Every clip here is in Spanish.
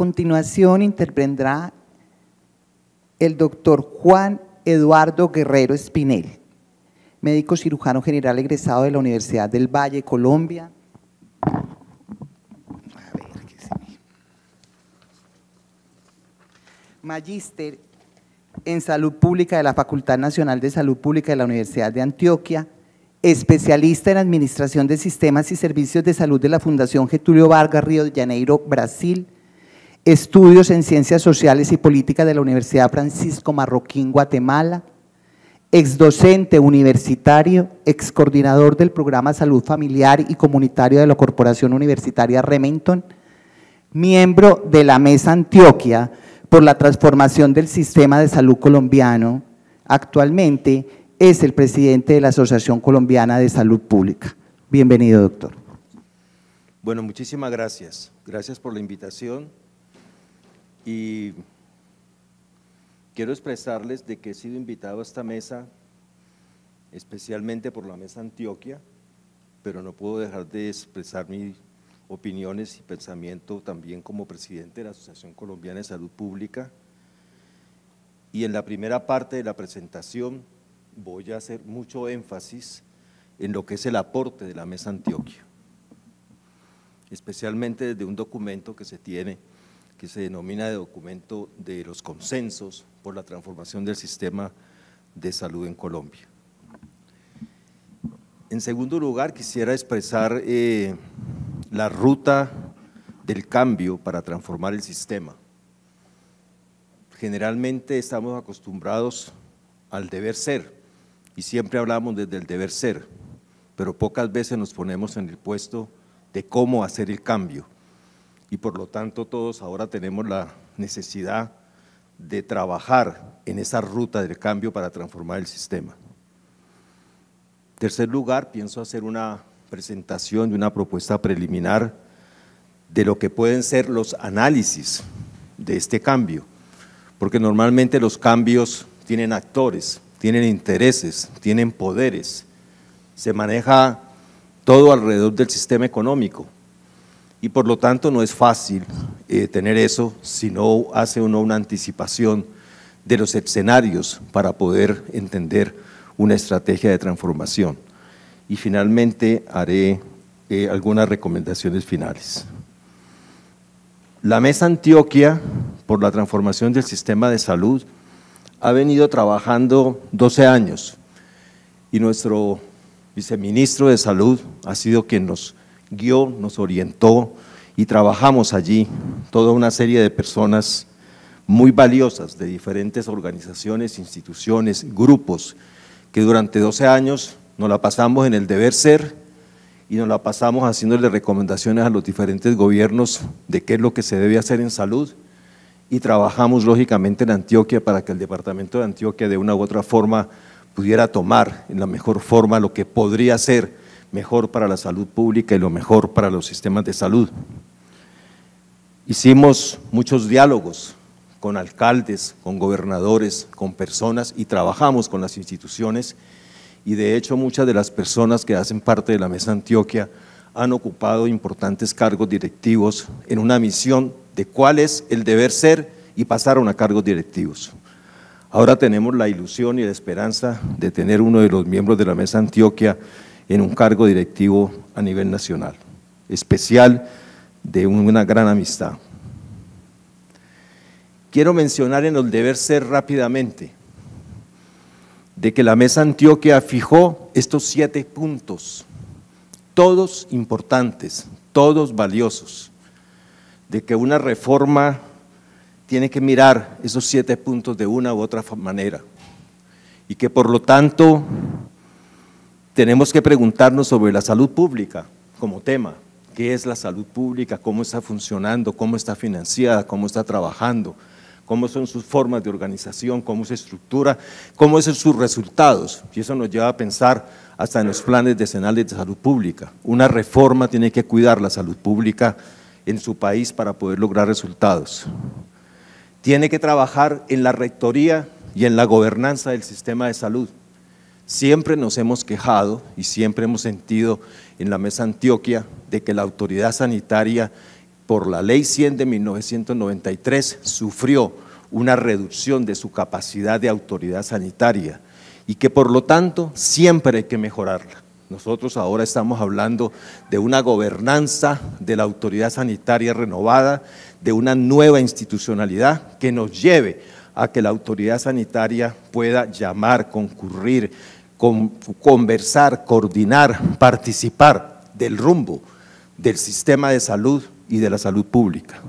continuación intervendrá el doctor Juan Eduardo Guerrero Espinel, médico cirujano general egresado de la Universidad del Valle, Colombia. Magíster en Salud Pública de la Facultad Nacional de Salud Pública de la Universidad de Antioquia, especialista en Administración de Sistemas y Servicios de Salud de la Fundación Getúlio Vargas, Río de Janeiro, Brasil, estudios en Ciencias Sociales y Política de la Universidad Francisco Marroquín, Guatemala, exdocente universitario, excoordinador del Programa Salud Familiar y Comunitario de la Corporación Universitaria Remington, miembro de la Mesa Antioquia por la transformación del sistema de salud colombiano. Actualmente es el presidente de la Asociación Colombiana de Salud Pública. Bienvenido, doctor. Bueno, muchísimas gracias. Gracias por la invitación y quiero expresarles de que he sido invitado a esta mesa especialmente por la Mesa Antioquia, pero no puedo dejar de expresar mis opiniones y pensamiento también como presidente de la Asociación Colombiana de Salud Pública. Y en la primera parte de la presentación voy a hacer mucho énfasis en lo que es el aporte de la Mesa Antioquia, especialmente desde un documento que se tiene, que se denomina de documento de los consensos por la transformación del sistema de salud en Colombia. En segundo lugar, quisiera expresar la ruta del cambio para transformar el sistema. Generalmente estamos acostumbrados al deber ser y siempre hablamos desde el deber ser, pero pocas veces nos ponemos en el puesto de cómo hacer el cambio y por lo tanto todos ahora tenemos la necesidad de trabajar en esa ruta del cambio para transformar el sistema. En tercer lugar, pienso hacer una presentación de una propuesta preliminar de lo que pueden ser los análisis de este cambio, porque normalmente los cambios tienen actores, tienen intereses, tienen poderes, se maneja todo alrededor del sistema económico y por lo tanto no es fácil tener eso si no hace uno una anticipación de los escenarios para poder entender una estrategia de transformación. Y finalmente haré algunas recomendaciones finales. La Mesa Antioquia por la transformación del sistema de salud ha venido trabajando 12 años y nuestro viceministro de Salud ha sido quien nos guió, nos orientó y trabajamos allí toda una serie de personas muy valiosas de diferentes organizaciones, instituciones, grupos que durante 12 años nos la pasamos en el deber ser y nos la pasamos haciéndole recomendaciones a los diferentes gobiernos de qué es lo que se debe hacer en salud y trabajamos lógicamente en Antioquia para que el departamento de Antioquia de una u otra forma pudiera tomar en la mejor forma lo que podría ser mejor para la salud pública y lo mejor para los sistemas de salud. Hicimos muchos diálogos con alcaldes, con gobernadores, con personas y trabajamos con las instituciones y de hecho muchas de las personas que hacen parte de la Mesa Antioquia han ocupado importantes cargos directivos en una misión de cuál es el deber ser y pasaron a cargos directivos. Ahora tenemos la ilusión y la esperanza de tener uno de los miembros de la Mesa Antioquia en un cargo directivo a nivel nacional, especial de una gran amistad. Quiero mencionar en el deber ser rápidamente de que la Mesa Antioquia fijó estos 7 puntos, todos importantes, todos valiosos, de que una reforma tiene que mirar esos 7 puntos de una u otra manera y que por lo tanto tenemos que preguntarnos sobre la salud pública como tema. ¿Qué es la salud pública? ¿Cómo está funcionando? ¿Cómo está financiada? ¿Cómo está trabajando? ¿Cómo son sus formas de organización? ¿Cómo se estructura? ¿Cómo son sus resultados? Y eso nos lleva a pensar hasta en los planes decenales de salud pública. Una reforma tiene que cuidar la salud pública en su país para poder lograr resultados. Tiene que trabajar en la rectoría y en la gobernanza del sistema de salud. Siempre nos hemos quejado y siempre hemos sentido en la Mesa Antioquia de que la autoridad sanitaria por la Ley 100 de 1993, sufrió una reducción de su capacidad de autoridad sanitaria y que por lo tanto siempre hay que mejorarla. Nosotros ahora estamos hablando de una gobernanza de la autoridad sanitaria renovada, de una nueva institucionalidad que nos lleve a que la autoridad sanitaria pueda llamar, concurrir, conversar, coordinar, participar del rumbo del sistema de salud y de la salud pública.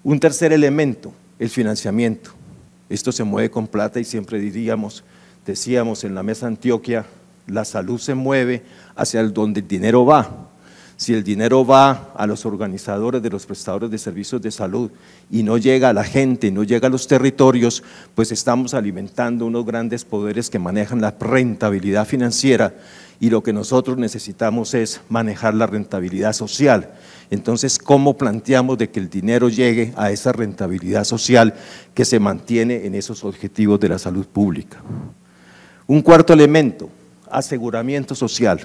Un tercer elemento, el financiamiento. Esto se mueve con plata y siempre decíamos en la Mesa Antioquia, la salud se mueve hacia donde el dinero va. Si el dinero va a los organizadores de los prestadores de servicios de salud y no llega a la gente, no llega a los territorios, pues estamos alimentando unos grandes poderes que manejan la rentabilidad financiera y lo que nosotros necesitamos es manejar la rentabilidad social. Entonces, ¿cómo planteamos de que el dinero llegue a esa rentabilidad social que se mantiene en esos objetivos de la salud pública? Un cuarto elemento, aseguramiento social.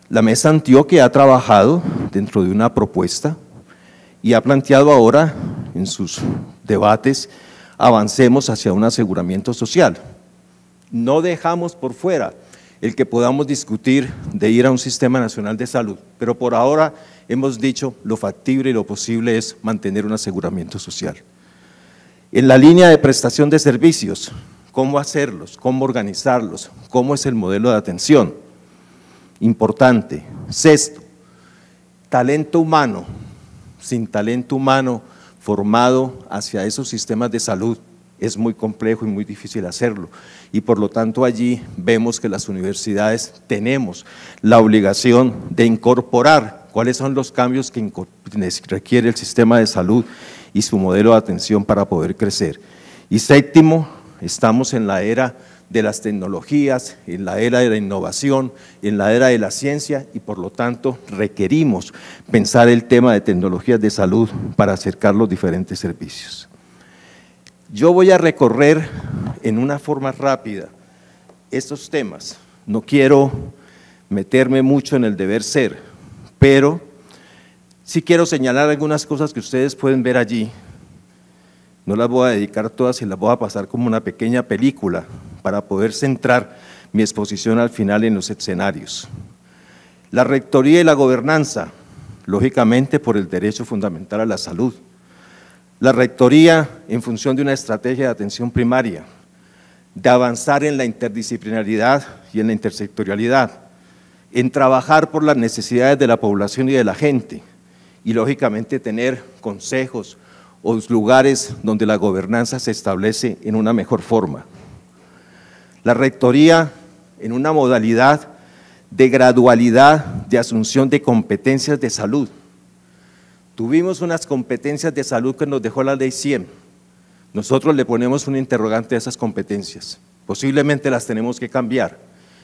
La Mesa Antioquia ha trabajado dentro de una propuesta y ha planteado ahora en sus debates, avancemos hacia un aseguramiento social. No dejamos por fuera el que podamos discutir de ir a un sistema nacional de salud, pero por ahora hemos dicho lo factible y lo posible es mantener un aseguramiento social. En la línea de prestación de servicios, ¿cómo hacerlos? ¿Cómo organizarlos? ¿Cómo es el modelo de atención? Importante. Sexto, talento humano. Sin talento humano formado hacia esos sistemas de salud es muy complejo y muy difícil hacerlo y por lo tanto allí vemos que las universidades tenemos la obligación de incorporar cuáles son los cambios que requiere el sistema de salud y su modelo de atención para poder crecer. Y séptimo, estamos en la era de las tecnologías, en la era de la innovación, en la era de la ciencia y por lo tanto requerimos pensar el tema de tecnologías de salud para acercar los diferentes servicios. Yo voy a recorrer en una forma rápida estos temas, no quiero meterme mucho en el deber ser, pero sí quiero señalar algunas cosas que ustedes pueden ver allí. No las voy a dedicar todas y las voy a pasar como una pequeña película para poder centrar mi exposición al final en los escenarios. La rectoría y la gobernanza, lógicamente por el derecho fundamental a la salud. La rectoría en función de una estrategia de atención primaria, de avanzar en la interdisciplinaridad y en la intersectorialidad, en trabajar por las necesidades de la población y de la gente y lógicamente tener consejos o lugares donde la gobernanza se establece en una mejor forma. La rectoría en una modalidad de gradualidad de asunción de competencias de salud. Tuvimos unas competencias de salud que nos dejó la Ley 100. Nosotros le ponemos un interrogante a esas competencias. Posiblemente las tenemos que cambiar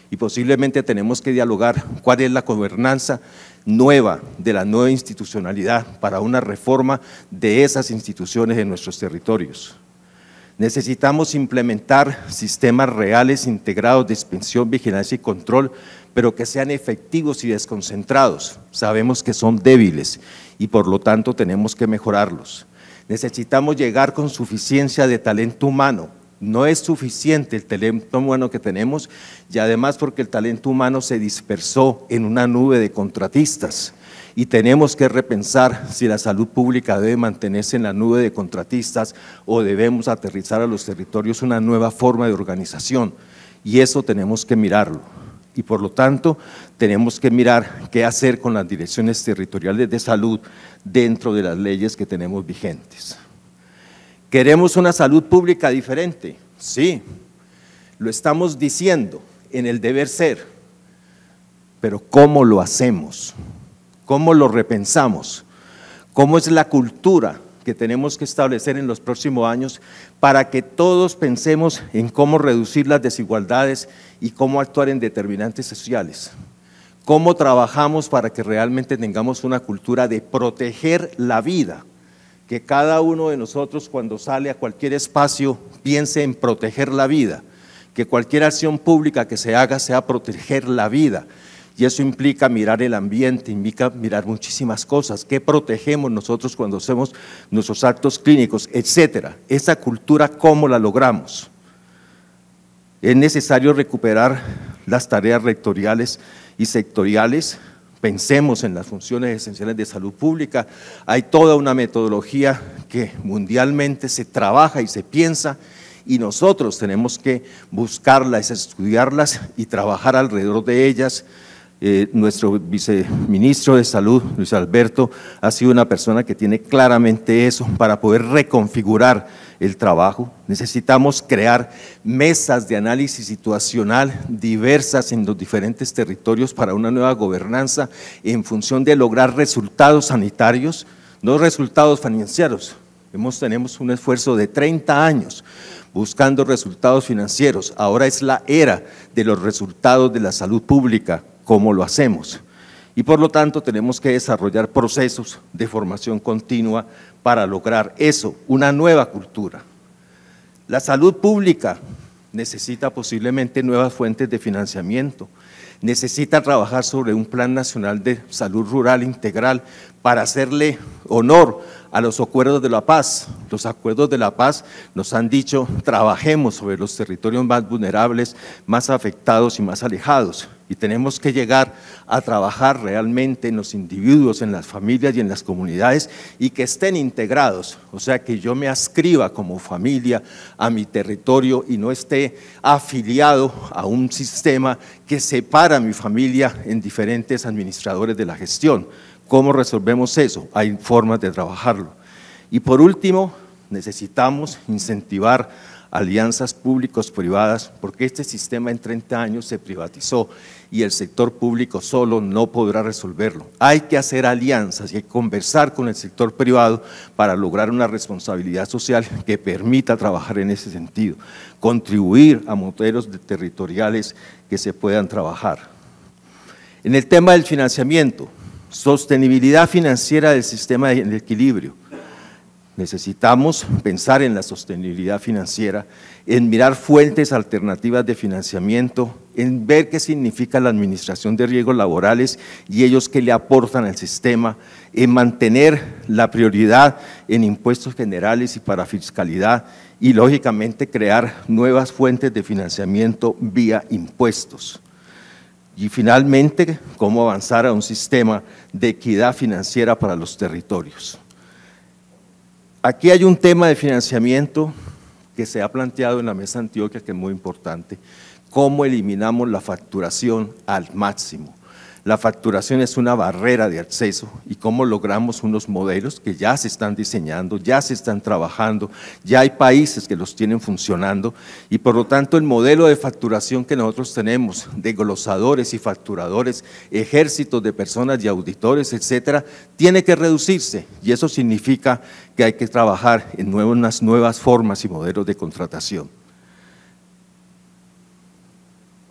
y posiblemente tenemos que dialogar cuál es la gobernanza nueva de la nueva institucionalidad para una reforma de esas instituciones en nuestros territorios. Necesitamos implementar sistemas reales integrados de inspección, vigilancia y control, pero que sean efectivos y desconcentrados. Sabemos que son débiles y por lo tanto tenemos que mejorarlos. Necesitamos llegar con suficiencia de talento humano. No es suficiente el talento humano que tenemos y además porque el talento humano se dispersó en una nube de contratistas y tenemos que repensar si la salud pública debe mantenerse en la nube de contratistas o debemos aterrizar a los territorios una nueva forma de organización y eso tenemos que mirarlo. Y por lo tanto tenemos que mirar qué hacer con las direcciones territoriales de salud dentro de las leyes que tenemos vigentes. ¿Queremos una salud pública diferente? Sí, lo estamos diciendo en el deber ser, pero ¿cómo lo hacemos? ¿Cómo lo repensamos? ¿Cómo es la cultura que tenemos que establecer en los próximos años para que todos pensemos en cómo reducir las desigualdades y cómo actuar en determinantes sociales? ¿Cómo trabajamos para que realmente tengamos una cultura de proteger la vida? Que cada uno de nosotros cuando sale a cualquier espacio piense en proteger la vida, que cualquier acción pública que se haga sea proteger la vida. Y eso implica mirar el ambiente, implica mirar muchísimas cosas, qué protegemos nosotros cuando hacemos nuestros actos clínicos, etcétera. Esa cultura, ¿cómo la logramos? Es necesario recuperar las tareas rectoriales y sectoriales. Pensemos en las funciones esenciales de salud pública. Hay toda una metodología que mundialmente se trabaja y se piensa, y nosotros tenemos que buscarlas, estudiarlas y trabajar alrededor de ellas. Nuestro viceministro de Salud, Luis Alberto, ha sido una persona que tiene claramente eso para poder reconfigurar el trabajo. Necesitamos crear mesas de análisis situacional diversas en los diferentes territorios para una nueva gobernanza en función de lograr resultados sanitarios, no resultados financieros. Tenemos un esfuerzo de 30 años buscando resultados financieros. Ahora es la era de los resultados de la salud pública. ¿Cómo lo hacemos? Y por lo tanto tenemos que desarrollar procesos de formación continua para lograr eso, una nueva cultura. La salud pública necesita posiblemente nuevas fuentes de financiamiento, necesita trabajar sobre un plan nacional de salud rural integral para hacerle honor a los acuerdos de la paz. Los acuerdos de la paz nos han dicho, trabajemos sobre los territorios más vulnerables, más afectados y más alejados, y tenemos que llegar a trabajar realmente en los individuos, en las familias y en las comunidades, y que estén integrados, o sea, que yo me adscriba como familia a mi territorio y no esté afiliado a un sistema que separa a mi familia en diferentes administradores de la gestión. ¿Cómo resolvemos eso? Hay formas de trabajarlo. Y por último, necesitamos incentivar alianzas públicos-privadas, porque este sistema en 30 años se privatizó y el sector público solo no podrá resolverlo. Hay que hacer alianzas y hay que conversar con el sector privado para lograr una responsabilidad social que permita trabajar en ese sentido, contribuir a modelos territoriales que se puedan trabajar. En el tema del financiamiento, sostenibilidad financiera del sistema en equilibrio. Necesitamos pensar en la sostenibilidad financiera, en mirar fuentes alternativas de financiamiento, en ver qué significa la administración de riesgos laborales y ellos qué le aportan al sistema, en mantener la prioridad en impuestos generales y para fiscalidad y lógicamente crear nuevas fuentes de financiamiento vía impuestos. Y finalmente, cómo avanzar a un sistema de equidad financiera para los territorios. Aquí hay un tema de financiamiento que se ha planteado en la Mesa Antioquia que es muy importante, cómo eliminamos la facturación al máximo. La facturación es una barrera de acceso y cómo logramos unos modelos que ya se están diseñando, ya se están trabajando, ya hay países que los tienen funcionando y por lo tanto el modelo de facturación que nosotros tenemos de glosadores y facturadores, ejércitos de personas y auditores, etcétera, tiene que reducirse y eso significa que hay que trabajar en unas nuevas formas y modelos de contratación.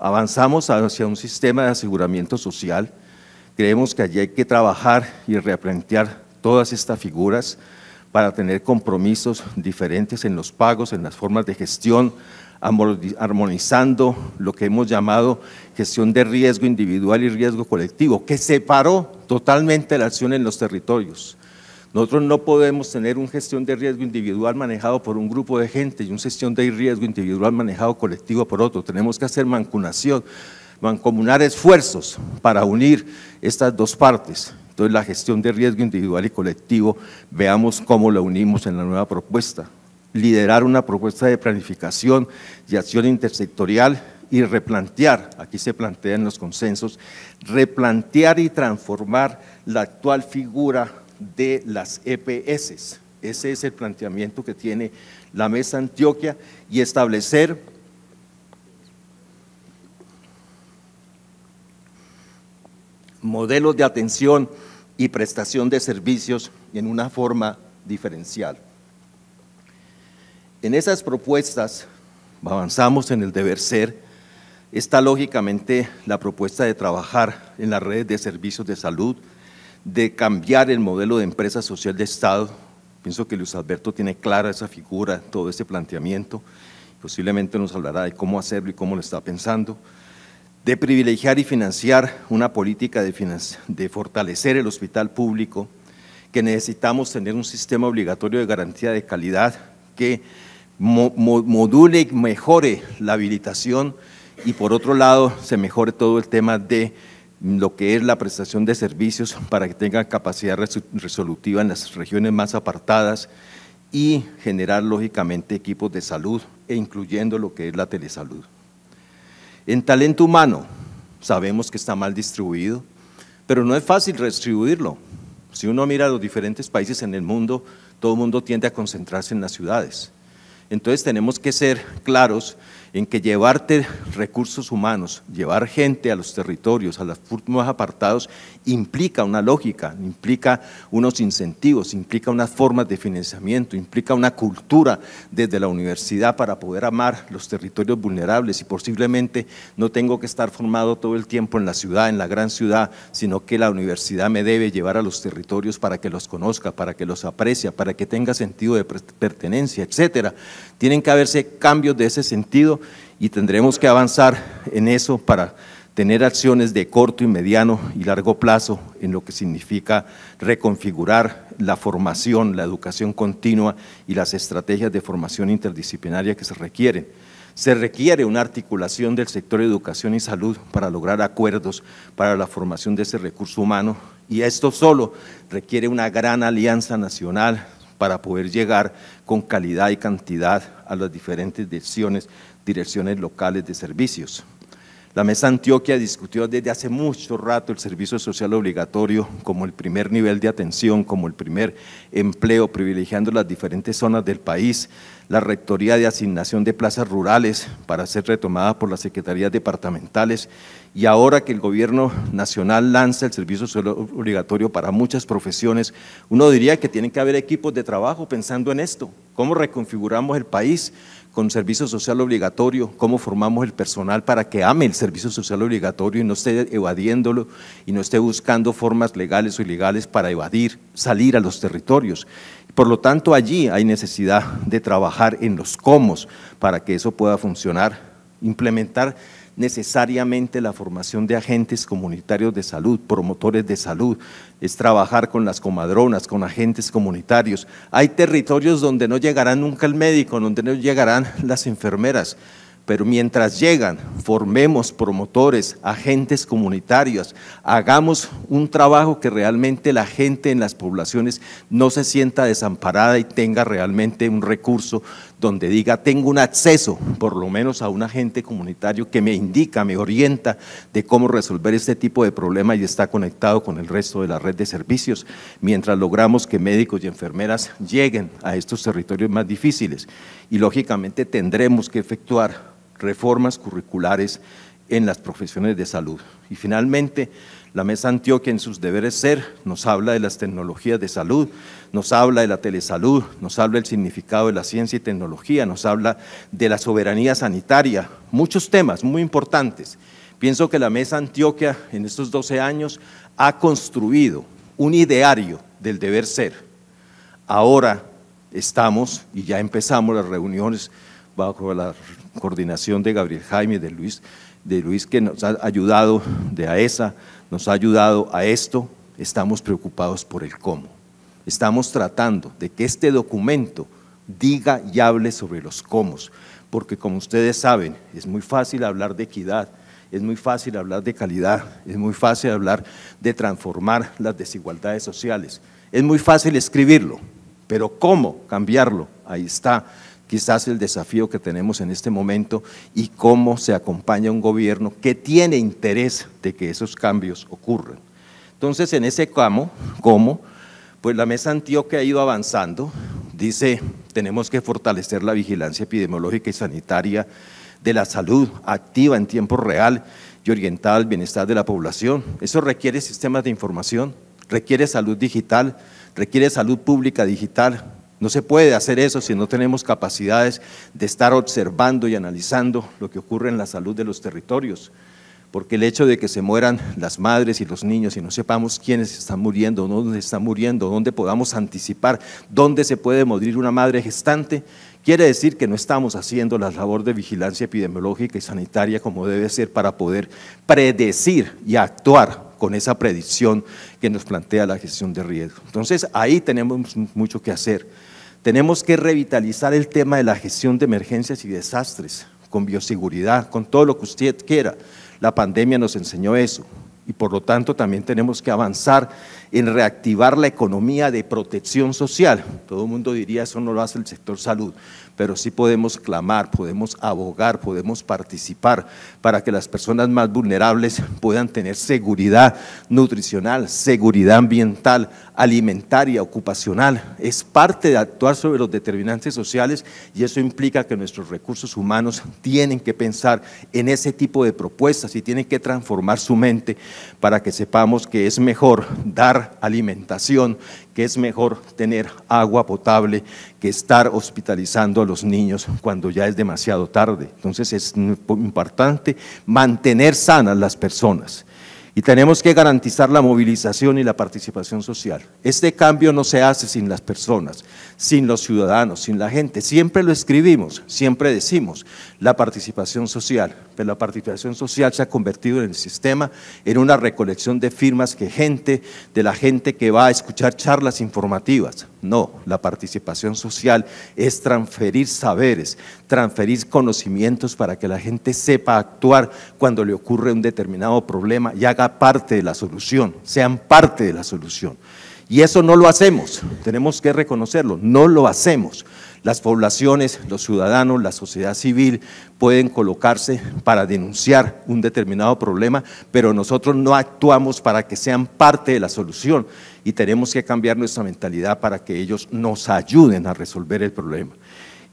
Avanzamos hacia un sistema de aseguramiento social, creemos que allí hay que trabajar y replantear todas estas figuras para tener compromisos diferentes en los pagos, en las formas de gestión, armonizando lo que hemos llamado gestión de riesgo individual y riesgo colectivo, que separó totalmente la acción en los territorios. Nosotros no podemos tener una gestión de riesgo individual manejado por un grupo de gente y una gestión de riesgo individual manejado colectivo por otro. Tenemos que hacer mancomunar esfuerzos para unir estas dos partes. Entonces la gestión de riesgo individual y colectivo, veamos cómo la unimos en la nueva propuesta. Liderar una propuesta de planificación y acción intersectorial y replantear, aquí se plantean los consensos, replantear y transformar la actual figura de las EPS. Ese es el planteamiento que tiene la Mesa Antioquia y establecer modelos de atención y prestación de servicios en una forma diferencial. En esas propuestas avanzamos en el deber ser. Está lógicamente la propuesta de trabajar en las redes de servicios de salud, de cambiar el modelo de empresa social de Estado. Pienso que Luis Alberto tiene clara esa figura, todo ese planteamiento, posiblemente nos hablará de cómo hacerlo y cómo lo está pensando. de privilegiar y financiar una política de fortalecer el hospital público, que necesitamos tener un sistema obligatorio de garantía de calidad que module y mejore la habilitación y por otro lado se mejore todo el tema de lo que es la prestación de servicios para que tengan capacidad resolutiva en las regiones más apartadas y generar lógicamente equipos de salud e incluyendo lo que es la telesalud. En talento humano sabemos que está mal distribuido, pero no es fácil redistribuirlo. Si uno mira los diferentes países en el mundo, todo el mundo tiende a concentrarse en las ciudades. Entonces tenemos que ser claros en que llevarte recursos humanos, llevar gente a los territorios, a los puntos más apartados, implica una lógica, implica unos incentivos, implica unas formas de financiamiento, implica una cultura desde la universidad para poder amar los territorios vulnerables y posiblemente no tengo que estar formado todo el tiempo en la ciudad, en la gran ciudad, sino que la universidad me debe llevar a los territorios para que los conozca, para que los aprecie, para que tenga sentido de pertenencia, etcétera. Tienen que haberse cambios de ese sentido y tendremos que avanzar en eso para tener acciones de corto y mediano y largo plazo en lo que significa reconfigurar la formación, la educación continua y las estrategias de formación interdisciplinaria que se requieren. Se requiere una articulación del sector de educación y salud para lograr acuerdos para la formación de ese recurso humano y esto solo requiere una gran alianza nacional para poder llegar con calidad y cantidad a las diferentes direcciones locales de servicios. La Mesa Antioquia discutió desde hace mucho rato el servicio social obligatorio como el primer nivel de atención, como el primer empleo, privilegiando las diferentes zonas del país, la rectoría de asignación de plazas rurales para ser retomada por las secretarías departamentales y ahora que el gobierno nacional lanza el servicio social obligatorio para muchas profesiones, uno diría que tienen que haber equipos de trabajo pensando en esto, cómo reconfiguramos el país con servicio social obligatorio, cómo formamos el personal para que ame el servicio social obligatorio y no esté evadiéndolo y no esté buscando formas legales o ilegales para evadir, salir a los territorios. Por lo tanto, allí hay necesidad de trabajar en los cómo para que eso pueda funcionar, implementar necesariamente la formación de agentes comunitarios de salud, promotores de salud, es trabajar con las comadronas, con agentes comunitarios. Hay territorios donde no llegarán nunca el médico, donde no llegarán las enfermeras, pero mientras llegan, formemos promotores, agentes comunitarios, hagamos un trabajo que realmente la gente en las poblaciones no se sienta desamparada y tenga realmente un recurso donde diga tengo un acceso por lo menos a un agente comunitario que me indica, me orienta de cómo resolver este tipo de problema y está conectado con el resto de la red de servicios, mientras logramos que médicos y enfermeras lleguen a estos territorios más difíciles y lógicamente tendremos que efectuar reformas curriculares en las profesiones de salud. Y finalmente, la Mesa Antioquia en sus deberes ser nos habla de las tecnologías de salud, nos habla de la telesalud, nos habla del significado de la ciencia y tecnología, nos habla de la soberanía sanitaria, muchos temas muy importantes. Pienso que la Mesa Antioquia en estos 12 años ha construido un ideario del deber ser. Ahora estamos y ya empezamos las reuniones bajo la coordinación de Gabriel Jaime, de Luis que nos ha ayudado, de AESA, nos ha ayudado a esto, estamos preocupados por el cómo. Estamos tratando de que este documento diga y hable sobre los cómo, porque como ustedes saben, es muy fácil hablar de equidad, es muy fácil hablar de calidad, es muy fácil hablar de transformar las desigualdades sociales, es muy fácil escribirlo, pero cómo cambiarlo, ahí está quizás el desafío que tenemos en este momento y cómo se acompaña un gobierno que tiene interés de que esos cambios ocurran. Entonces, en ese cómo, pues la Mesa Antioquia ha ido avanzando, dice, tenemos que fortalecer la vigilancia epidemiológica y sanitaria de la salud activa en tiempo real y orientada al bienestar de la población. Eso requiere sistemas de información, requiere salud digital, requiere salud pública digital. No se puede hacer eso si no tenemos capacidades de estar observando y analizando lo que ocurre en la salud de los territorios, porque el hecho de que se mueran las madres y los niños y no sepamos quiénes están muriendo, dónde están muriendo, dónde podamos anticipar, dónde se puede morir una madre gestante, Quiere decir que no estamos haciendo la labor de vigilancia epidemiológica y sanitaria como debe ser para poder predecir y actuar con esa predicción que nos plantea la gestión de riesgo. Entonces, ahí tenemos mucho que hacer. Tenemos que revitalizar el tema de la gestión de emergencias y desastres, con bioseguridad, con todo lo que usted quiera. La pandemia nos enseñó eso y por lo tanto también tenemos que avanzar en reactivar la economía de protección social. Todo el mundo diría eso no lo hace el sector salud, pero sí podemos clamar, podemos abogar, podemos participar para que las personas más vulnerables puedan tener seguridad nutricional, seguridad ambiental, alimentaria, ocupacional. Es parte de actuar sobre los determinantes sociales y eso implica que nuestros recursos humanos tienen que pensar en ese tipo de propuestas y tienen que transformar su mente para que sepamos que es mejor dar alimentación, que es mejor tener agua potable que estar hospitalizando a los niños cuando ya es demasiado tarde. Entonces es importante mantener sanas las personas. Y tenemos que garantizar la movilización y la participación social. Este cambio no se hace sin las personas, sin los ciudadanos, sin la gente. Siempre lo escribimos, siempre decimos la participación social, pero la participación social se ha convertido en el sistema en una recolección de firmas de la gente que va a escuchar charlas informativas. No, la participación social es transferir saberes, transferir conocimientos para que la gente sepa actuar cuando le ocurre un determinado problema y haga parte de la solución, sean parte de la solución. Y eso no lo hacemos, tenemos que reconocerlo, no lo hacemos. Las poblaciones, los ciudadanos, la sociedad civil pueden colocarse para denunciar un determinado problema, pero nosotros no actuamos para que sean parte de la solución y tenemos que cambiar nuestra mentalidad para que ellos nos ayuden a resolver el problema.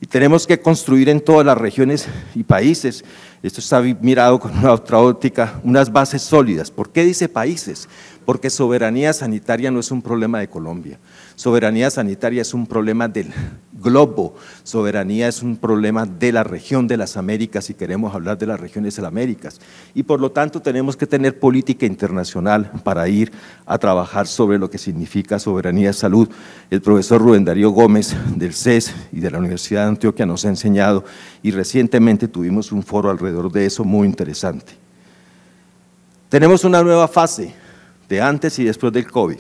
Y tenemos que construir en todas las regiones y países, esto está mirado con una otra óptica, unas bases sólidas. ¿Por qué dice países? Porque soberanía sanitaria no es un problema de Colombia, soberanía sanitaria es un problema del globo, soberanía es un problema de la región de las Américas, si queremos hablar de las regiones de las Américas, y por lo tanto tenemos que tener política internacional para ir a trabajar sobre lo que significa soberanía de salud. El profesor Rubén Darío Gómez del CES y de la Universidad de Antioquia nos ha enseñado y recientemente tuvimos un foro alrededor de eso muy interesante. Tenemos una nueva fase de antes y después del COVID.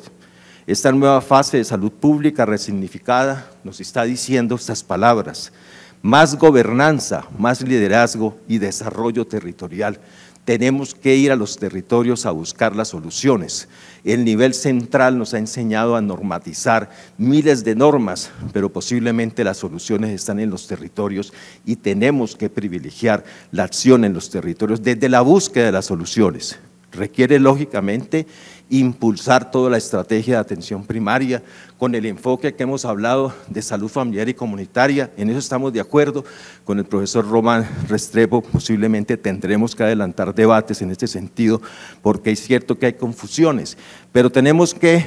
Esta nueva fase de salud pública resignificada nos está diciendo estas palabras: más gobernanza, más liderazgo y desarrollo territorial. Tenemos que ir a los territorios a buscar las soluciones. El nivel central nos ha enseñado a normatizar miles de normas, pero posiblemente las soluciones están en los territorios y tenemos que privilegiar la acción en los territorios desde la búsqueda de las soluciones. Requiere lógicamente impulsar toda la estrategia de atención primaria con el enfoque que hemos hablado de salud familiar y comunitaria. En eso estamos de acuerdo con el profesor Román Restrepo. Posiblemente tendremos que adelantar debates en este sentido porque es cierto que hay confusiones, pero tenemos que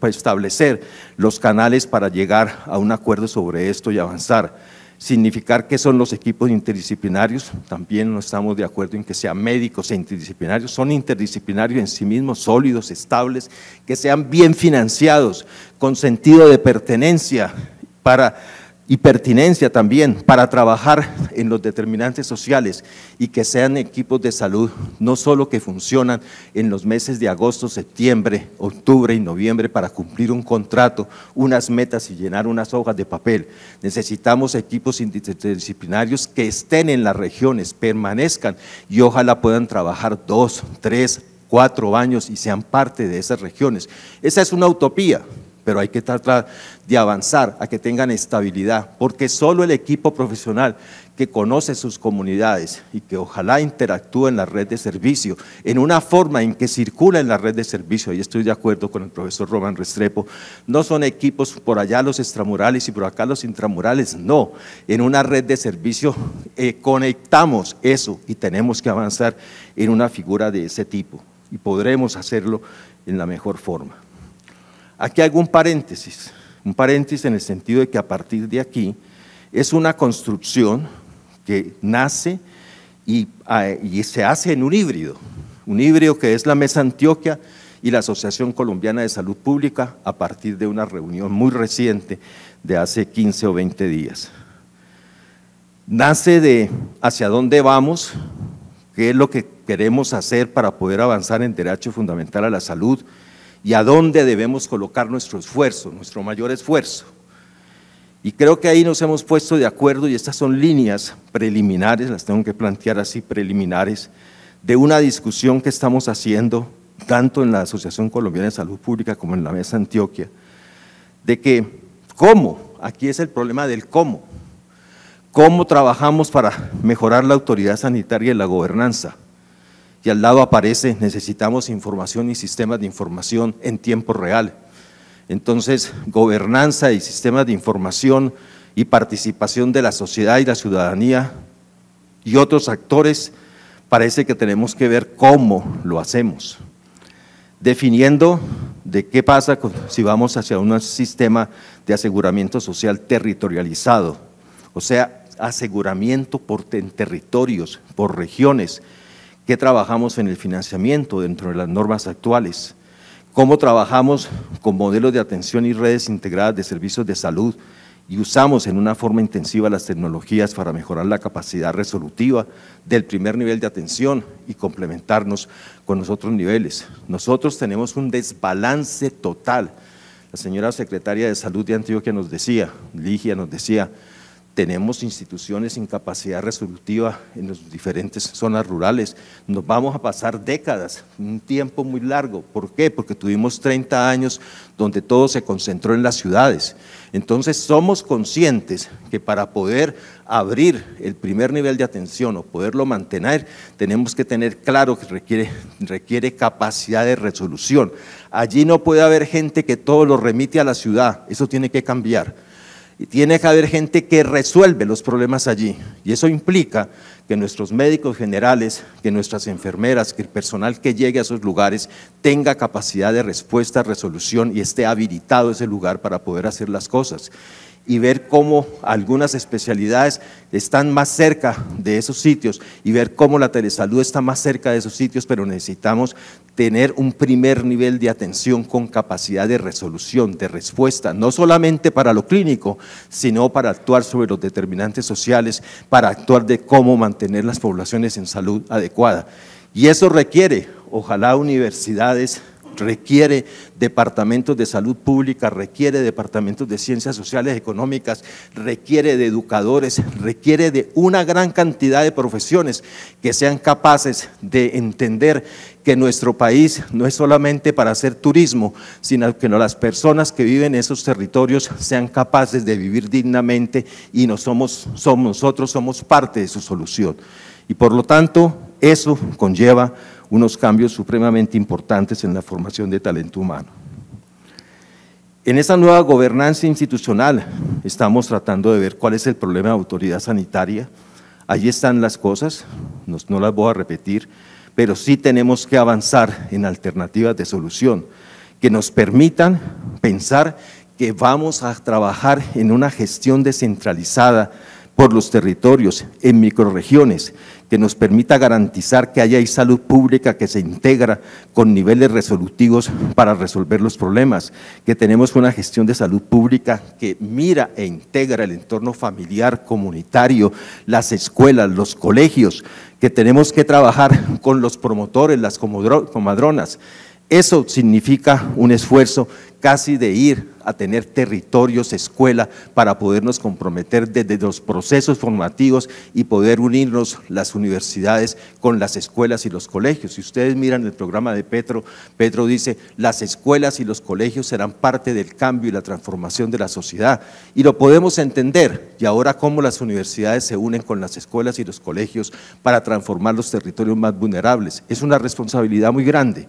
establecer los canales para llegar a un acuerdo sobre esto y avanzar. Significar que son los equipos interdisciplinarios, también no estamos de acuerdo en que sean médicos e interdisciplinarios, son interdisciplinarios en sí mismos, sólidos, estables, que sean bien financiados, con sentido de pertenencia y pertinencia también, para trabajar en los determinantes sociales y que sean equipos de salud no solo que funcionan en los meses de agosto, septiembre, octubre y noviembre para cumplir un contrato, unas metas y llenar unas hojas de papel. Necesitamos equipos interdisciplinarios que estén en las regiones, permanezcan y ojalá puedan trabajar 2, 3, 4 años y sean parte de esas regiones. Esa es una utopía, pero hay que tratar de avanzar a que tengan estabilidad, porque solo el equipo profesional que conoce sus comunidades y que ojalá interactúe en la red de servicio, en una forma en que circula en la red de servicio, y estoy de acuerdo con el profesor Román Restrepo, no son equipos por allá los extramurales y por acá los intramurales, no, en una red de servicio conectamos eso y tenemos que avanzar en una figura de ese tipo y podremos hacerlo en la mejor forma. Aquí hago un paréntesis en el sentido de que a partir de aquí es una construcción que nace y se hace en un híbrido que es la Mesa Antioquia y la Asociación Colombiana de Salud Pública a partir de una reunión muy reciente de hace 15 o 20 días. nace de hacia dónde vamos, qué es lo que queremos hacer para poder avanzar en derecho fundamental a la salud y a dónde debemos colocar nuestro esfuerzo, nuestro mayor esfuerzo. Y creo que ahí nos hemos puesto de acuerdo y estas son líneas preliminares, las tengo que plantear así, preliminares, de una discusión que estamos haciendo tanto en la Asociación Colombiana de Salud Pública como en la Mesa Antioquia, de que cómo, aquí es el problema del cómo trabajamos para mejorar la autoridad sanitaria y la gobernanza. Y al lado aparece, necesitamos información y sistemas de información en tiempo real. Entonces, gobernanza y sistemas de información y participación de la sociedad y la ciudadanía y otros actores, parece que tenemos que ver cómo lo hacemos, definiendo de qué pasa si vamos hacia un sistema de aseguramiento social territorializado, o sea, aseguramiento en territorios, por regiones, qué trabajamos en el financiamiento dentro de las normas actuales, cómo trabajamos con modelos de atención y redes integradas de servicios de salud y usamos en una forma intensiva las tecnologías para mejorar la capacidad resolutiva del primer nivel de atención y complementarnos con los otros niveles. Nosotros tenemos un desbalance total. La señora secretaria de Salud de Antioquia nos decía, Ligia nos decía, tenemos instituciones sin capacidad resolutiva en las diferentes zonas rurales, nos vamos a pasar décadas, un tiempo muy largo. ¿Por qué? Porque tuvimos 30 años donde todo se concentró en las ciudades. Entonces somos conscientes que para poder abrir el primer nivel de atención o poderlo mantener, tenemos que tener claro que requiere capacidad de resolución. Allí no puede haber gente que todo lo remite a la ciudad, eso tiene que cambiar. Y tiene que haber gente que resuelve los problemas allí, y eso implica que nuestros médicos generales, que nuestras enfermeras, que el personal que llegue a esos lugares tenga capacidad de respuesta, resolución y esté habilitado ese lugar para poder hacer las cosas. Y ver cómo algunas especialidades están más cerca de esos sitios y ver cómo la telesalud está más cerca de esos sitios, pero necesitamos tener un primer nivel de atención con capacidad de resolución, de respuesta, no solamente para lo clínico, sino para actuar sobre los determinantes sociales, para actuar de cómo mantener las poblaciones en salud adecuada. Y eso requiere, ojalá universidades, requiere departamentos de salud pública, requiere departamentos de ciencias sociales, económicas, requiere de educadores, requiere de una gran cantidad de profesiones que sean capaces de entender que nuestro país no es solamente para hacer turismo, sino que las personas que viven en esos territorios sean capaces de vivir dignamente y nosotros somos parte de su solución. Y por lo tanto, eso conlleva unos cambios supremamente importantes en la formación de talento humano. En esa nueva gobernanza institucional estamos tratando de ver cuál es el problema de autoridad sanitaria. Allí están las cosas, no las voy a repetir, pero sí tenemos que avanzar en alternativas de solución que nos permitan pensar que vamos a trabajar en una gestión descentralizada por los territorios, en microrregiones, que nos permita garantizar que haya salud pública que se integra con niveles resolutivos para resolver los problemas, que tenemos una gestión de salud pública que mira e integra el entorno familiar, comunitario, las escuelas, los colegios, que tenemos que trabajar con los promotores, las comadronas. Eso significa un esfuerzo casi de ir a tener territorios, escuela, para podernos comprometer desde los procesos formativos y poder unirnos las universidades con las escuelas y los colegios. Si ustedes miran el programa de Petro dice, las escuelas y los colegios serán parte del cambio y la transformación de la sociedad, y lo podemos entender. Y ahora cómo las universidades se unen con las escuelas y los colegios para transformar los territorios más vulnerables. Es una responsabilidad muy grande,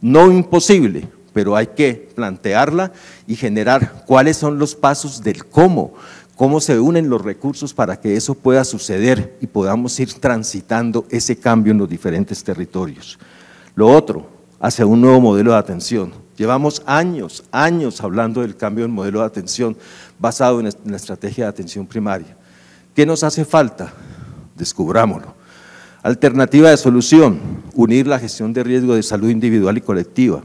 no imposible, pero hay que plantearla y generar cuáles son los pasos del cómo se unen los recursos para que eso pueda suceder y podamos ir transitando ese cambio en los diferentes territorios. Lo otro, hacia un nuevo modelo de atención. Llevamos años hablando del cambio del modelo de atención basado en la estrategia de atención primaria. ¿Qué nos hace falta? Descubrámoslo. Alternativa de solución, unir la gestión de riesgo de salud individual y colectiva.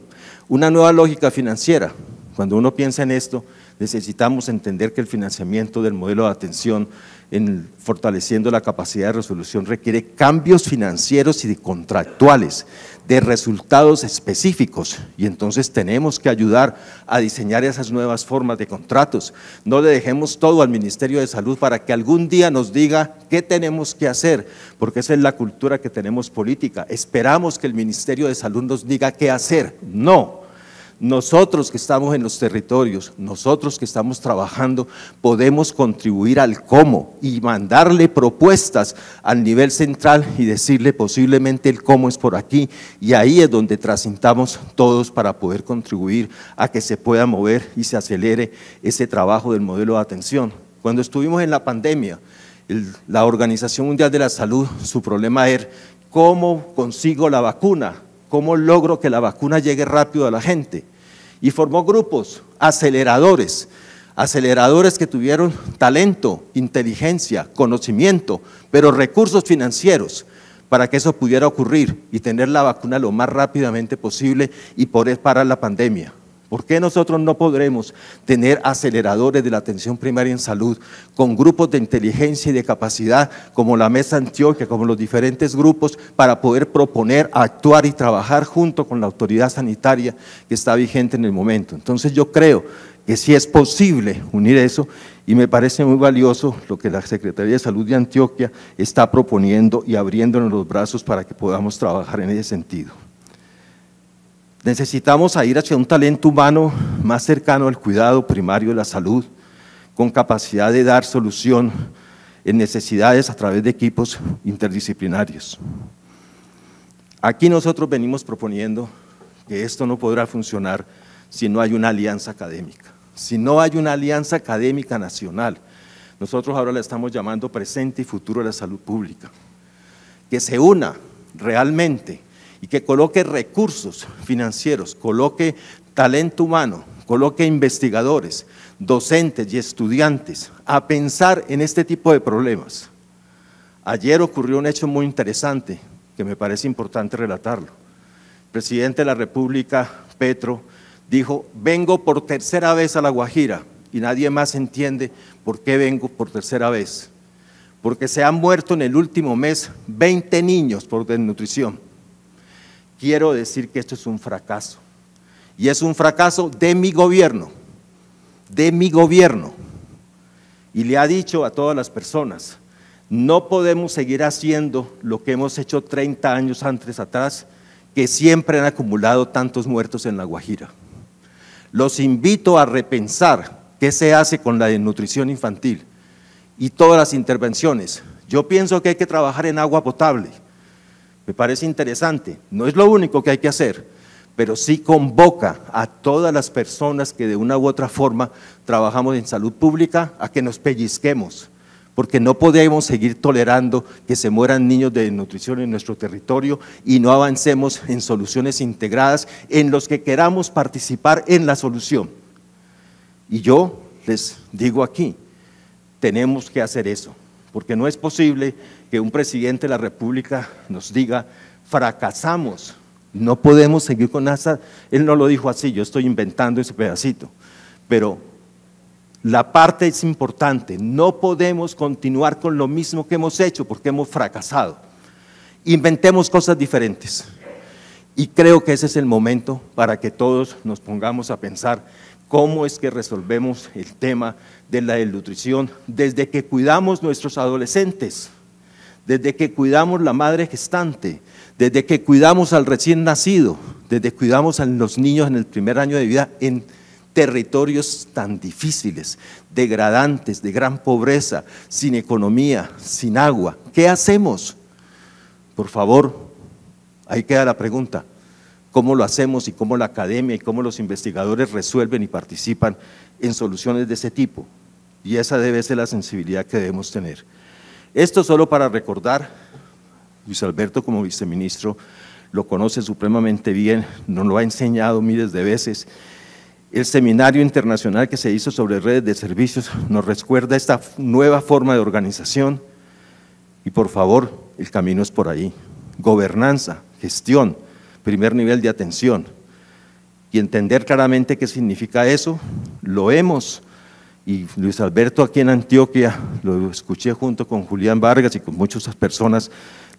Una nueva lógica financiera. Cuando uno piensa en esto, Necesitamos entender que el financiamiento del modelo de atención en fortaleciendo la capacidad de resolución requiere cambios financieros y contractuales, de resultados específicos, y entonces tenemos que ayudar a diseñar esas nuevas formas de contratos. No le dejemos todo al Ministerio de Salud para que algún día nos diga qué tenemos que hacer, porque esa es la cultura que tenemos política. Esperamos que el Ministerio de Salud nos diga qué hacer. No. Nosotros que estamos en los territorios, nosotros que estamos trabajando, podemos contribuir al cómo y mandarle propuestas al nivel central y decirle posiblemente el cómo es por aquí, y ahí es donde transitamos todos para poder contribuir a que se pueda mover y se acelere ese trabajo del modelo de atención. Cuando estuvimos en la pandemia, la Organización Mundial de la Salud, su problema era ¿cómo consigo la vacuna? ¿Cómo logro que la vacuna llegue rápido a la gente? Y formó grupos, aceleradores que tuvieron talento, inteligencia, conocimiento, pero recursos financieros para que eso pudiera ocurrir y tener la vacuna lo más rápidamente posible y poder parar la pandemia. ¿Por qué nosotros no podremos tener aceleradores de la atención primaria en salud con grupos de inteligencia y de capacidad como la Mesa Antioquia, como los diferentes grupos, para poder proponer, actuar y trabajar junto con la autoridad sanitaria que está vigente en el momento? Entonces yo creo que sí es posible unir eso, y me parece muy valioso lo que la Secretaría de Salud de Antioquia está proponiendo y abriéndonos los brazos para que podamos trabajar en ese sentido. Necesitamos ir hacia un talento humano más cercano al cuidado primario de la salud, con capacidad de dar solución en necesidades a través de equipos interdisciplinarios. Aquí nosotros venimos proponiendo que esto no podrá funcionar si no hay una alianza académica, si no hay una alianza académica nacional. Nosotros ahora la estamos llamando Presente y Futuro de la Salud Pública, que se una realmente y que coloque recursos financieros, coloque talento humano, coloque investigadores, docentes y estudiantes a pensar en este tipo de problemas. Ayer ocurrió un hecho muy interesante que me parece importante relatarlo. El presidente de la República, Petro, dijo: vengo por tercera vez a La Guajira, y nadie más entiende por qué vengo por tercera vez. Porque se han muerto en el último mes 20 niños por desnutrición. Quiero decir que esto es un fracaso, y es un fracaso de mi gobierno, y le ha dicho a todas las personas: no podemos seguir haciendo lo que hemos hecho 30 años antes atrás, que siempre han acumulado tantos muertos en La Guajira. Los invito a repensar qué se hace con la desnutrición infantil y todas las intervenciones. Yo pienso que hay que trabajar en agua potable. Me parece interesante, no es lo único que hay que hacer, pero sí convoca a todas las personas que de una u otra forma trabajamos en salud pública a que nos pellizquemos, porque no podemos seguir tolerando que se mueran niños de desnutrición en nuestro territorio y no avancemos en soluciones integradas en los que queramos participar en la solución. Y yo les digo aquí, tenemos que hacer eso, porque no es posible que un presidente de la República nos diga: fracasamos, no podemos seguir con esa. Él no lo dijo así, yo estoy inventando ese pedacito, pero la parte es importante, no podemos continuar con lo mismo que hemos hecho porque hemos fracasado. Inventemos cosas diferentes, y creo que ese es el momento para que todos nos pongamos a pensar cómo es que resolvemos el tema de la desnutrición desde que cuidamos nuestros adolescentes, desde que cuidamos la madre gestante, desde que cuidamos al recién nacido, desde que cuidamos a los niños en el primer año de vida en territorios tan difíciles, degradantes, de gran pobreza, sin economía, sin agua. ¿Qué hacemos? Por favor, ahí queda la pregunta. ¿Cómo lo hacemos y cómo la academia y cómo los investigadores resuelven y participan en soluciones de ese tipo? Y esa debe ser la sensibilidad que debemos tener. Esto solo para recordar, Luis Alberto como viceministro lo conoce supremamente bien, nos lo ha enseñado miles de veces. El seminario internacional que se hizo sobre redes de servicios nos recuerda esta nueva forma de organización, y por favor, el camino es por ahí: gobernanza, gestión, primer nivel de atención, y entender claramente qué significa eso. Lo hemos Y Luis Alberto aquí en Antioquia, lo escuché junto con Julián Vargas y con muchas personas,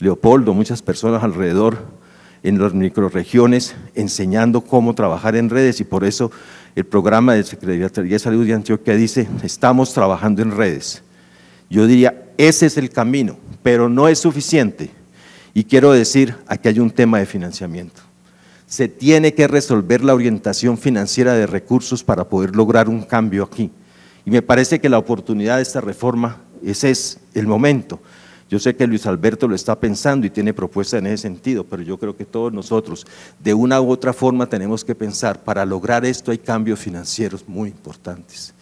Leopoldo, muchas personas alrededor en las microrregiones, enseñando cómo trabajar en redes, y por eso el programa de Secretaría de Salud de Antioquia dice, estamos trabajando en redes. Yo diría, ese es el camino, pero no es suficiente. Y quiero decir, aquí hay un tema de financiamiento. Se tiene que resolver la orientación financiera de recursos para poder lograr un cambio aquí. Y me parece que la oportunidad de esta reforma, ese es el momento. Yo sé que Luis Alberto lo está pensando y tiene propuestas en ese sentido, pero yo creo que todos nosotros, de una u otra forma, tenemos que pensar, para lograr esto hay cambios financieros muy importantes.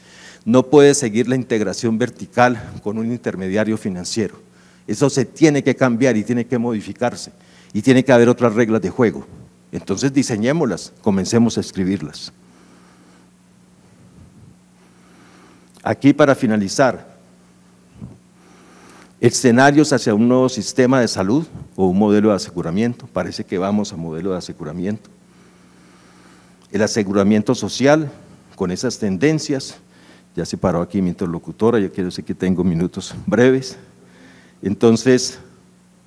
No puede seguir la integración vertical con un intermediario financiero. Eso se tiene que cambiar y tiene que modificarse, y tiene que haber otras reglas de juego. Entonces diseñémoslas, comencemos a escribirlas. Aquí para finalizar, escenarios hacia un nuevo sistema de salud o un modelo de aseguramiento, parece que vamos a modelo de aseguramiento. El aseguramiento social con esas tendencias, ya se paró aquí mi interlocutora, yo quiero decir que tengo minutos breves. Entonces,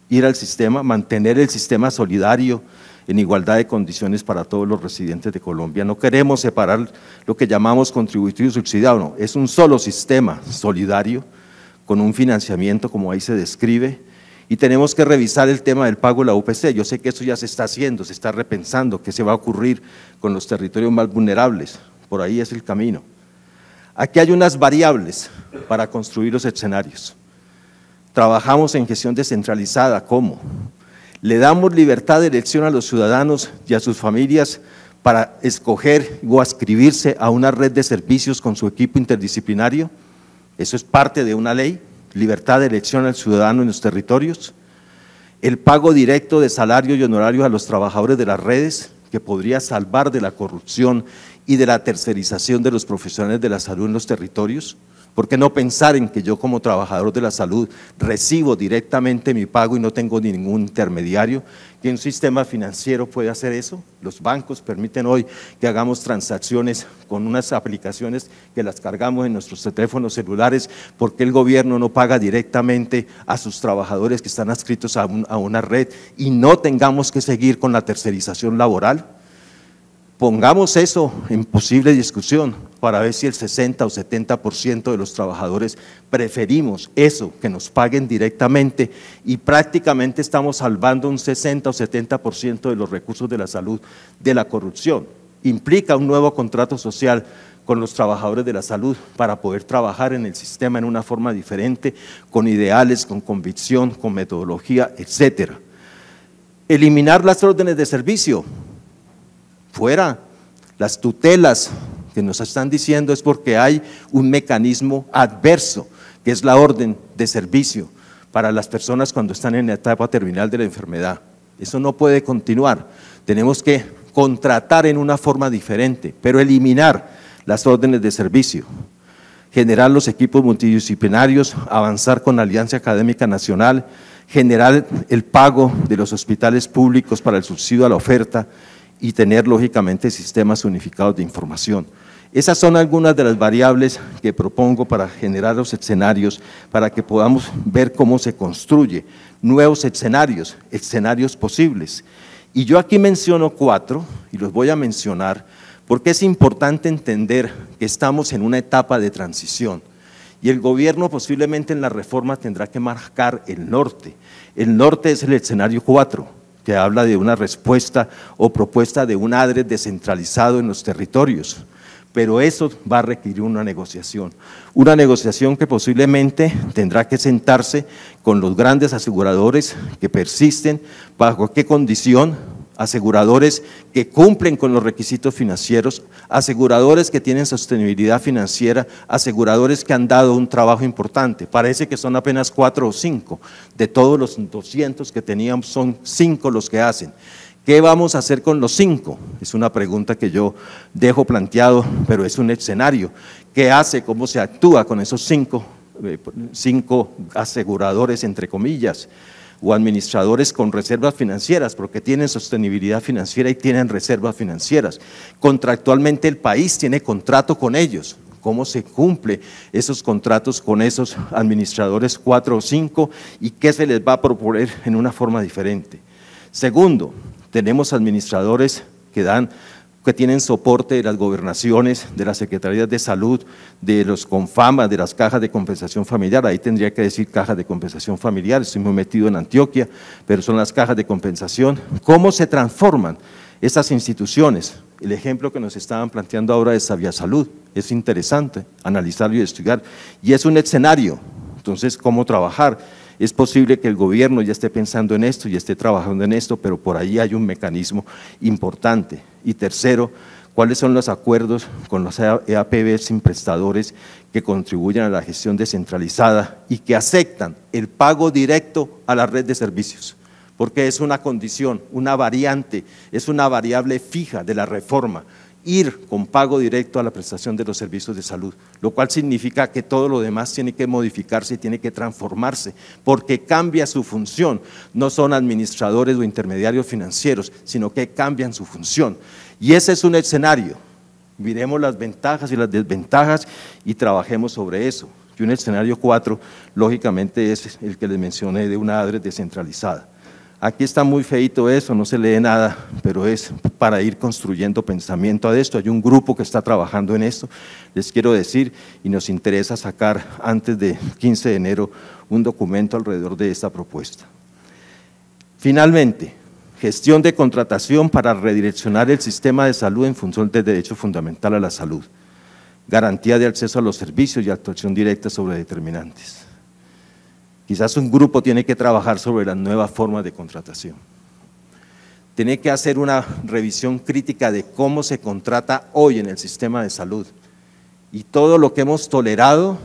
ir al sistema, mantener el sistema solidario en igualdad de condiciones para todos los residentes de Colombia. No queremos separar lo que llamamos contributivo y subsidiado, no, es un solo sistema solidario con un financiamiento como ahí se describe, y tenemos que revisar el tema del pago de la UPC. Yo sé que eso ya se está haciendo, se está repensando, qué se va a ocurrir con los territorios más vulnerables, por ahí es el camino. Aquí hay unas variables para construir los escenarios. Trabajamos en gestión descentralizada, ¿cómo? Le damos libertad de elección a los ciudadanos y a sus familias para escoger o adscribirse a una red de servicios con su equipo interdisciplinario. Eso es parte de una ley, libertad de elección al ciudadano en los territorios. El pago directo de salario y honorarios a los trabajadores de las redes, que podría salvar de la corrupción y de la tercerización de los profesionales de la salud en los territorios. ¿Por qué no pensar en que yo como trabajador de la salud recibo directamente mi pago y no tengo ningún intermediario? ¿Que un sistema financiero puede hacer eso? Los bancos permiten hoy que hagamos transacciones con unas aplicaciones que las cargamos en nuestros teléfonos celulares. ¿Por qué el gobierno no paga directamente a sus trabajadores que están adscritos a una red y no tengamos que seguir con la tercerización laboral? Pongamos eso en posible discusión para ver si el 60 o 70% de los trabajadores preferimos eso, que nos paguen directamente, y prácticamente estamos salvando un 60 o 70% de los recursos de la salud de la corrupción. Implica un nuevo contrato social con los trabajadores de la salud para poder trabajar en el sistema en una forma diferente, con ideales, con convicción, con metodología, etcétera. Eliminar las órdenes de servicio. Fuera, las tutelas que nos están diciendo es porque hay un mecanismo adverso, que es la orden de servicio para las personas cuando están en la etapa terminal de la enfermedad. Eso no puede continuar, tenemos que contratar en una forma diferente, pero eliminar las órdenes de servicio, generar los equipos multidisciplinarios, avanzar con la Alianza Académica Nacional, generar el pago de los hospitales públicos para el subsidio a la oferta, y tener lógicamente sistemas unificados de información. Esas son algunas de las variables que propongo para generar los escenarios, para que podamos ver cómo se construye nuevos escenarios, escenarios posibles. Y yo aquí menciono 4 y los voy a mencionar porque es importante entender que estamos en una etapa de transición y el gobierno posiblemente en la reforma tendrá que marcar el norte. El norte es el escenario 4. Que habla de una respuesta o propuesta de un ADRE descentralizado en los territorios, pero eso va a requerir una negociación que posiblemente tendrá que sentarse con los grandes aseguradores que persisten, bajo qué condición, aseguradores que cumplen con los requisitos financieros, aseguradores que tienen sostenibilidad financiera, aseguradores que han dado un trabajo importante. Parece que son apenas 4 o 5, de todos los 200 que teníamos son 5 los que hacen. ¿Qué vamos a hacer con los 5? Es una pregunta que yo dejo planteado, pero es un escenario. ¿Qué hace? ¿Cómo se actúa con esos 5 aseguradores, entre comillas? O administradores con reservas financieras, porque tienen sostenibilidad financiera y tienen reservas financieras. Contractualmente el país tiene contrato con ellos. cómo se cumple esos contratos con esos administradores 4 o 5 y qué se les va a proponer en una forma diferente. Segundo, tenemos administradores que tienen soporte de las gobernaciones, de las secretarías de salud, de los CONFAMA, de las cajas de compensación familiar. Ahí tendría que decir cajas de compensación familiar, estoy muy metido en Antioquia, pero son las cajas de compensación. ¿Cómo se transforman esas instituciones? El ejemplo que nos estaban planteando ahora de Sabia Salud es interesante analizarlo y estudiar, y es un escenario. Entonces, ¿cómo trabajar? Es posible que el gobierno ya esté pensando en esto y esté trabajando en esto, pero por ahí hay un mecanismo importante. Y tercero, ¿cuáles son los acuerdos con los EAPB sin prestadores que contribuyan a la gestión descentralizada y que aceptan el pago directo a la red de servicios? Porque es una condición, una variante, es una variable fija de la reforma, ir con pago directo a la prestación de los servicios de salud, lo cual significa que todo lo demás tiene que modificarse y tiene que transformarse, porque cambia su función, no son administradores o intermediarios financieros, sino que cambian su función. Y ese es un escenario, miremos las ventajas y las desventajas y trabajemos sobre eso. Y un escenario 4, lógicamente, es el que les mencioné de una ADRE descentralizada. Aquí está muy feito eso, no se lee nada, pero es para ir construyendo pensamiento de esto. Hay un grupo que está trabajando en esto, les quiero decir, y nos interesa sacar antes del 15 de enero un documento alrededor de esta propuesta. Finalmente, gestión de contratación para redireccionar el sistema de salud en función del derecho fundamental a la salud, garantía de acceso a los servicios y actuación directa sobre determinantes. Quizás un grupo tiene que trabajar sobre las nuevas formas de contratación. Tiene que hacer una revisión crítica de cómo se contrata hoy en el sistema de salud y todo lo que hemos tolerado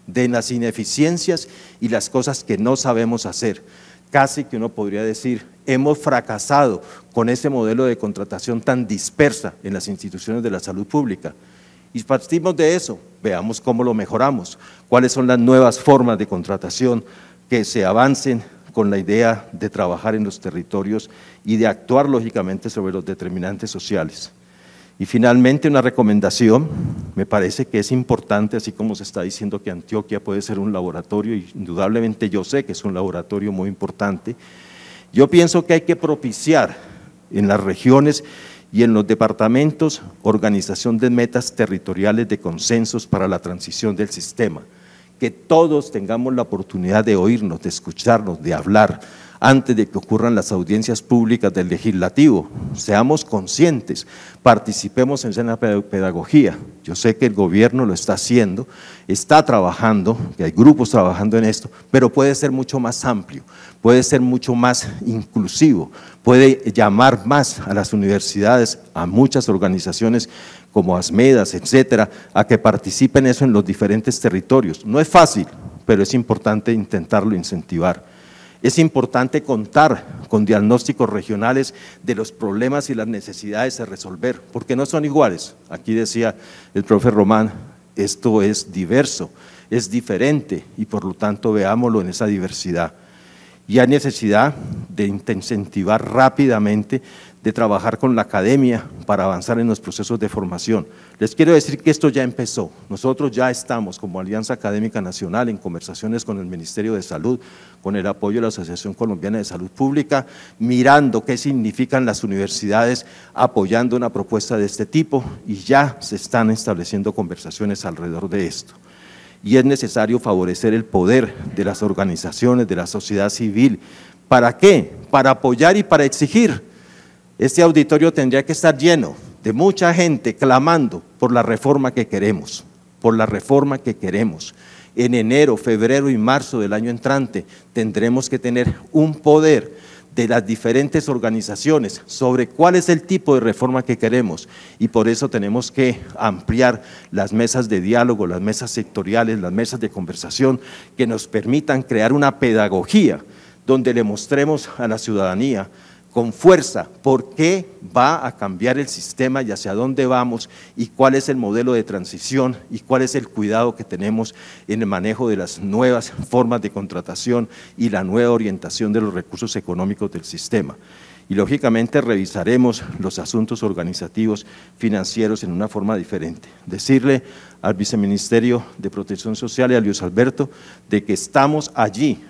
de las ineficiencias y las cosas que no sabemos hacer. Casi que uno podría decir, hemos fracasado con ese modelo de contratación tan dispersa en las instituciones de la salud pública. Y partimos de eso, veamos cómo lo mejoramos, cuáles son las nuevas formas de contratación que se avancen con la idea de trabajar en los territorios y de actuar lógicamente sobre los determinantes sociales. Y finalmente una recomendación, me parece que es importante, así como se está diciendo que Antioquia puede ser un laboratorio, y indudablemente yo sé que es un laboratorio muy importante, yo pienso que hay que propiciar en las regiones y en los departamentos organización de metas territoriales de consensos para la transición del sistema, que todos tengamos la oportunidad de oírnos, de escucharnos, de hablar, antes de que ocurran las audiencias públicas del legislativo. Seamos conscientes, participemos en esa pedagogía. Yo sé que el gobierno lo está haciendo, está trabajando, que hay grupos trabajando en esto, pero puede ser mucho más amplio, puede ser mucho más inclusivo, puede llamar más a las universidades, a muchas organizaciones como ASMEDAS, etcétera, a que participen eso en los diferentes territorios. No es fácil, pero es importante intentarlo incentivar. Es importante contar con diagnósticos regionales de los problemas y las necesidades de resolver, porque no son iguales. Aquí decía el profe Román, esto es diverso, es diferente y por lo tanto veámoslo en esa diversidad. Y hay necesidad de incentivar rápidamente, de trabajar con la academia para avanzar en los procesos de formación. Les quiero decir que esto ya empezó, nosotros ya estamos como Alianza Académica Nacional en conversaciones con el Ministerio de Salud, con el apoyo de la Asociación Colombiana de Salud Pública, mirando qué significan las universidades apoyando una propuesta de este tipo y ya se están estableciendo conversaciones alrededor de esto. Y es necesario favorecer el poder de las organizaciones, de la sociedad civil. ¿Para qué? Para apoyar y para exigir. Este auditorio tendría que estar lleno de mucha gente clamando por la reforma que queremos, por la reforma que queremos. En enero, febrero y marzo del año entrante tendremos que tener un poder de las diferentes organizaciones sobre cuál es el tipo de reforma que queremos y por eso tenemos que ampliar las mesas de diálogo, las mesas sectoriales, las mesas de conversación que nos permitan crear una pedagogía donde le mostremos a la ciudadanía con fuerza por qué va a cambiar el sistema y hacia dónde vamos y cuál es el modelo de transición y cuál es el cuidado que tenemos en el manejo de las nuevas formas de contratación y la nueva orientación de los recursos económicos del sistema. Y lógicamente revisaremos los asuntos organizativos financieros en una forma diferente. Decirle al Viceministerio de Protección Social y a Luis Alberto de que estamos allí,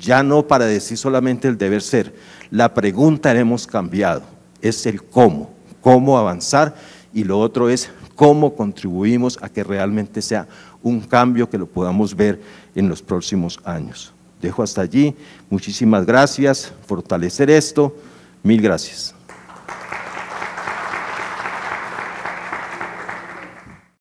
ya no para decir solamente el deber ser. La pregunta la hemos cambiado, es el cómo avanzar, y lo otro es cómo contribuimos a que realmente sea un cambio que lo podamos ver en los próximos años. Dejo hasta allí, muchísimas gracias, fortalecer esto, mil gracias.